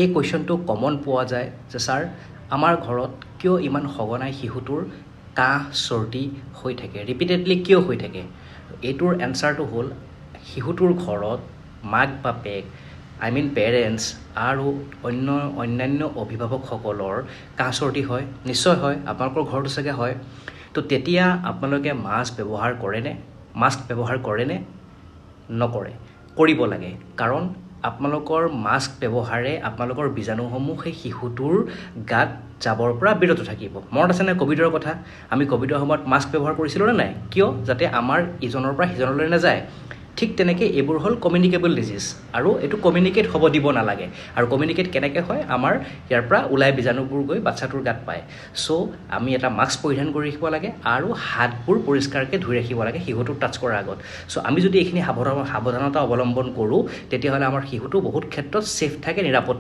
এই কুৱেশ্যনটো কমন পোৱা যায় যে ছাৰ আমাৰ ঘৰত কিয় ইমান সঘনাই শিশুটোৰ কাহ চৰ্দি হৈ থাকে, ৰিপিটেডলি কিয় হৈ থাকে? এইটোৰ এনচাৰটো হ'ল শিশুটোৰ ঘৰত মাক বাপেক পেৰেণ্টছ আৰু অন্যান্য অভিভাৱকসকলৰ কাহ চৰ্দি হয়, নিশ্চয় হয়, আপোনালোকৰ ঘৰতো চাগে হয়। তো তেতিয়া আপোনালোকে মাস্ক ব্যৱহাৰ কৰেনে? নকৰে। কৰিব লাগে, কাৰণ আপোনালোকৰ মাস্ক ব্যৱহাৰে আপোনালোকৰ বীজাণুসমূহ সেই শিশুটোৰ গাত যাবৰ পৰা বিৰত থাকিব। মনত আছেনে ক'ভিডৰ কথা? আমি ক'ভিডৰ সময়ত মাস্ক ব্যৱহাৰ কৰিছিলোঁ নে নাই? কিয়? যাতে আমাৰ ইজনৰ পৰা সিজনলৈ নাযায়। ঠিক তেনেকৈ এইবোৰ হ'ল কমিউনিকেবল ডিজিজ, আৰু এইটো কমিউনিকেট হ'ব দিব নালাগে। আৰু কমিউনিকেট কেনেকৈ হয়? আমাৰ ইয়াৰ পৰা ওলাই বীজাণুবোৰ গৈ বাচ্চাটোৰ গাত পায়। চ' আমি এটা মাস্ক পৰিধান কৰি ৰাখিব লাগে আৰু হাতবোৰ পৰিষ্কাৰকৈ ধুই ৰাখিব লাগে শিশুটোক টাচ কৰাৰ আগত। চ' আমি যদি এইখিনি সাৱধানতা অৱলম্বন কৰোঁ, তেতিয়াহ'লে আমাৰ শিশুটো বহুত ক্ষেত্ৰত ছেফ থাকে, নিৰাপদ